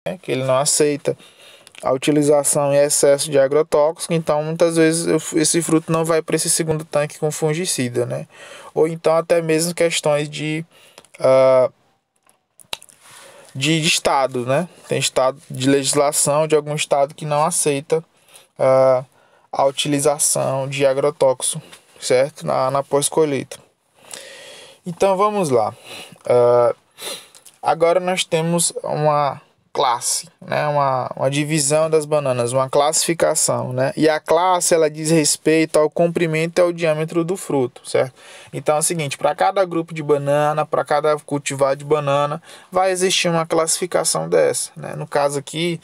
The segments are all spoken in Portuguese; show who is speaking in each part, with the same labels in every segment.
Speaker 1: né, que ele não aceita a utilização em excesso de agrotóxico, então muitas vezes esse fruto não vai para esse segundo tanque com fungicida, né? Ou então até mesmo questões de estado, né? Tem estado de legislação de algum estado que não aceita a utilização de agrotóxico, certo? Na pós-colheita. Então vamos lá. Agora nós temos uma classe, né? Uma divisão das bananas, uma classificação, né? E a classe ela diz respeito ao comprimento e ao diâmetro do fruto, certo? Então é o seguinte, para cada grupo de banana, para cada cultivar de banana, vai existir uma classificação dessa, né? No caso aqui,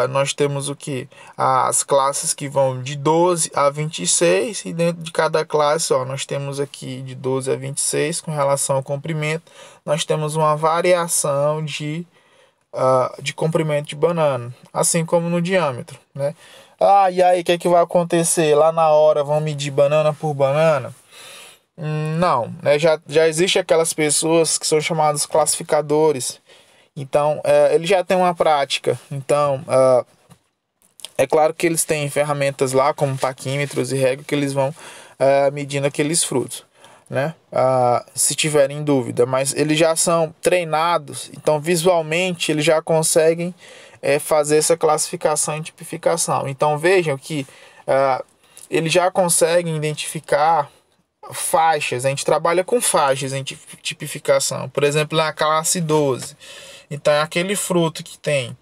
Speaker 1: nós temos o que? As classes que vão de 12 a 26 e dentro de cada classe, ó, nós temos aqui de 12 a 26 com relação ao comprimento, nós temos uma variação de comprimento de banana, assim como no diâmetro, né? E aí, o que é que vai acontecer? Lá na hora vão medir banana por banana? Não, né? Já existe aquelas pessoas que são chamados classificadores, então ele já tem uma prática, então é claro que eles têm ferramentas lá como paquímetros e régua que eles vão medindo aqueles frutos, né? Se tiverem dúvida, mas eles já são treinados, então visualmente eles já conseguem fazer essa classificação e tipificação. Então vejam que eles já conseguem identificar faixas. A gente trabalha com faixas em tipificação, por exemplo, na classe 12. Então é aquele fruto que tem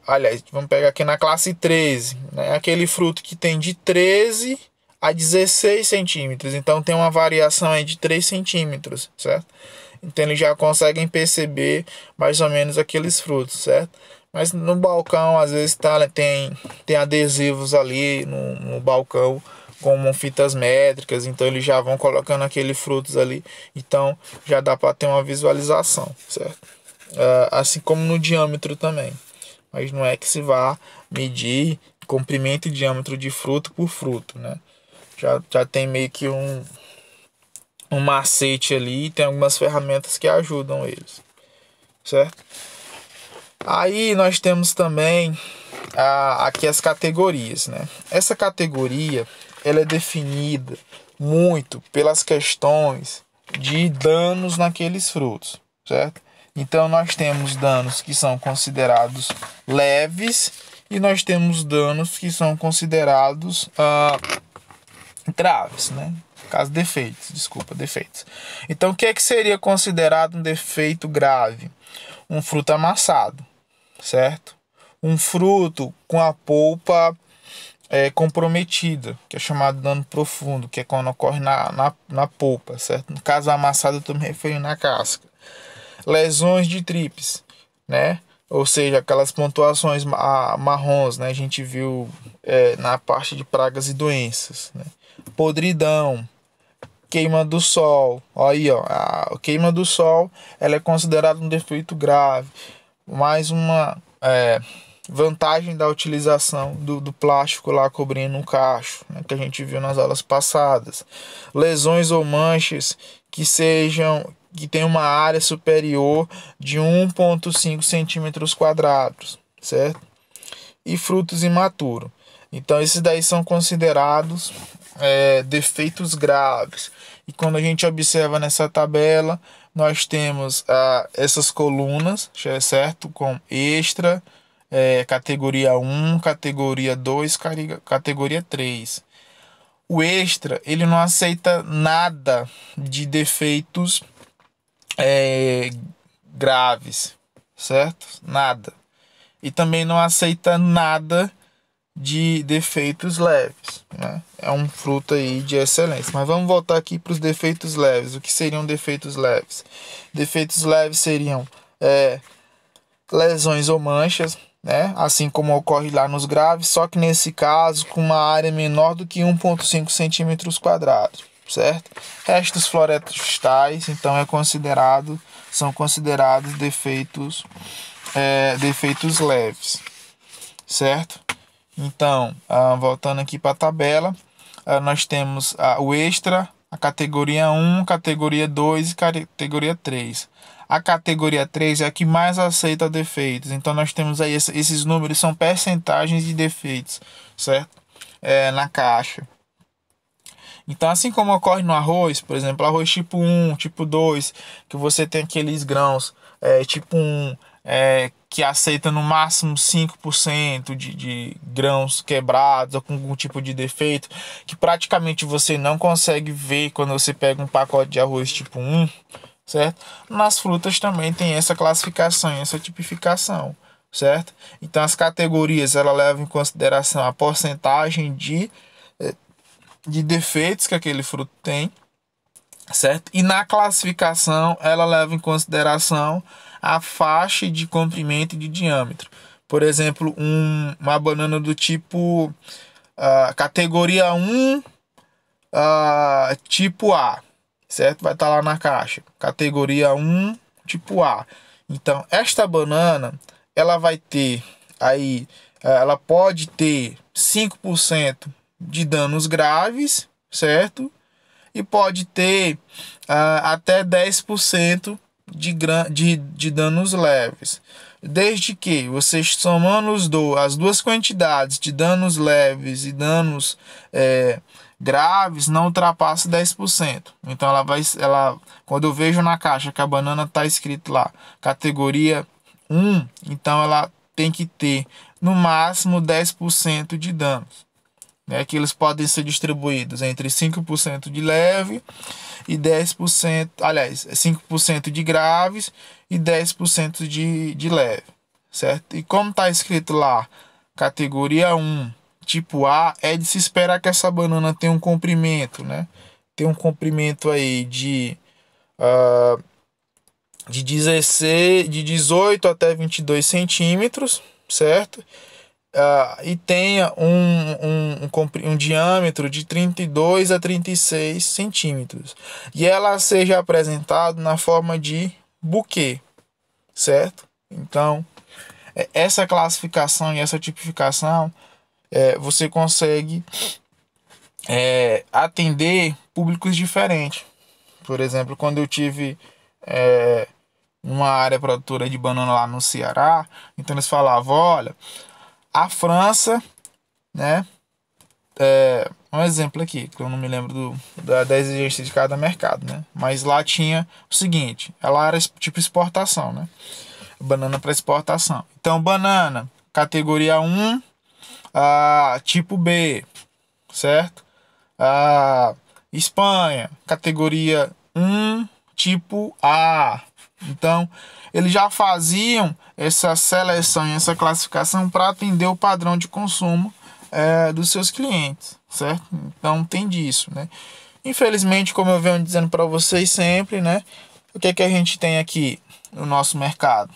Speaker 1: aliás, vamos pegar aqui na classe 13, né? Aquele fruto que tem de 13 a 16 centímetros. Então tem uma variação aí de 3 centímetros, certo? Então eles já conseguem perceber mais ou menos aqueles frutos, certo? Mas no balcão, às vezes tem adesivos ali no balcão, como fitas métricas, então eles já vão colocando aqueles frutos ali. Então já dá para ter uma visualização, certo? Assim como no diâmetro também. Mas não é que se vá medir comprimento e diâmetro de fruto por fruto, né? Já tem meio que um macete ali, tem algumas ferramentas que ajudam eles, certo? Aí nós temos também aqui as categorias, né? Essa categoria ela é definida muito pelas questões de danos naqueles frutos, certo? Então nós temos danos que são considerados leves e nós temos danos que são considerados graves, né? Caso defeitos. Então o que é que seria considerado um defeito grave? Um fruto amassado, certo? Um fruto com a polpa comprometida, que é chamado dano profundo, que é quando ocorre na polpa, certo? No caso amassado eu estou me referindo na casca. Lesões de trips, né? Ou seja, aquelas pontuações marrons, né? A gente viu na parte de pragas e doenças, né? Podridão, queima do sol, aí ó, a queima do sol ela é considerada um defeito grave. Mais uma vantagem da utilização do plástico lá cobrindo um cacho, né, que a gente viu nas aulas passadas. Lesões ou manchas que tenham uma área superior de 1,5 centímetros quadrados, certo? E frutos imaturos. Então esses daí são considerados defeitos graves. E quando a gente observa nessa tabela, nós temos essas colunas, certo? Com extra, categoria 1, categoria 2, categoria 3. O extra, ele não aceita nada de defeitos graves, certo? Nada. E também não aceita nada de defeitos leves, né? É um fruto aí de excelência. Mas vamos voltar aqui para os defeitos leves. O que seriam defeitos leves? Defeitos leves seriam lesões ou manchas, né? Assim como ocorre lá nos graves, só que nesse caso com uma área menor do que 1,5 centímetros quadrados, certo? Restos florestais, então são considerados defeitos leves, certo? Então, voltando aqui para a tabela, nós temos o extra, a categoria 1, categoria 2 e categoria 3. A categoria 3 é a que mais aceita defeitos. Então nós temos aí esses números são percentagens de defeitos, certo? Na caixa. Então, assim como ocorre no arroz, por exemplo, arroz tipo 1, tipo 2, que você tem aqueles grãos tipo 1, que aceita no máximo 5% de grãos quebrados ou com algum tipo de defeito, que praticamente você não consegue ver quando você pega um pacote de arroz tipo 1, certo? Nas frutas também tem essa classificação, essa tipificação, certo? Então as categorias ela levam em consideração a porcentagem de defeitos que aquele fruto tem, certo? E na classificação ela leva em consideração a faixa de comprimento e de diâmetro. Por exemplo, uma banana do tipo categoria 1, tipo A, certo? Vai estar lá na caixa. Categoria 1, tipo A. Então, esta banana, ela vai ter aí, ela pode ter 5% de danos graves, certo? E pode ter até 10% de danos leves. Desde que você somando as duas quantidades de danos leves e danos graves não ultrapasse 10%. Então quando eu vejo na caixa que a banana está escrito lá, categoria 1, então ela tem que ter no máximo 10% de danos. Que eles podem ser distribuídos entre 5% de leve e 10%, aliás, 5% de graves e 10% de leve, certo? E como está escrito lá, categoria 1, tipo A, é de se esperar que essa banana tenha um comprimento, né? Tem um comprimento aí de 18 até 22 centímetros, certo? E tenha um diâmetro de 32 a 36 centímetros. E ela seja apresentada na forma de buquê, certo? Então, essa classificação e essa tipificação, você consegue atender públicos diferentes. Por exemplo, quando eu tive uma área produtora de banana lá no Ceará, então eles falavam, olha, a França, né? Um exemplo aqui, que eu não me lembro da exigência de cada mercado, né? Mas lá tinha o seguinte, ela era tipo exportação, né? Banana para exportação. Então, banana, categoria 1, tipo B, certo? Espanha, categoria 1, tipo A. Então, eles já faziam essa seleção e essa classificação para atender o padrão de consumo dos seus clientes, certo? Então, tem disso, né? Infelizmente, como eu venho dizendo para vocês sempre, né? O que é que a gente tem aqui no nosso mercado,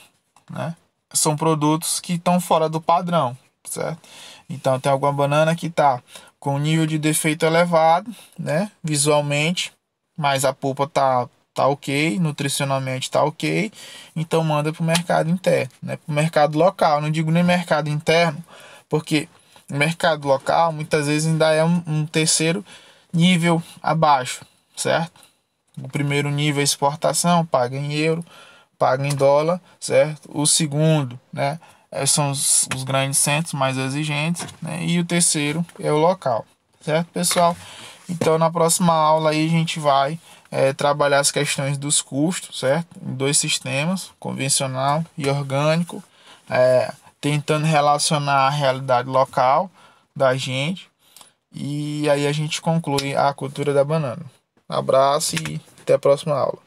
Speaker 1: né? São produtos que estão fora do padrão, certo? Então, tem alguma banana que está com nível de defeito elevado, né? Visualmente, mas a polpa tá ok, nutricionalmente tá ok, então manda para o mercado interno, né? Para o mercado local, não digo nem mercado interno, porque o mercado local muitas vezes ainda é um terceiro nível abaixo, certo? O primeiro nível é exportação, paga em euro, paga em dólar, certo? O segundo, né, são os grandes centros mais exigentes, né? E o terceiro é o local, certo, pessoal? Então na próxima aula aí a gente vai trabalhar as questões dos custos, certo? Em dois sistemas, convencional e orgânico, tentando relacionar a realidade local da gente, e aí a gente conclui a cultura da banana. Um abraço e até a próxima aula.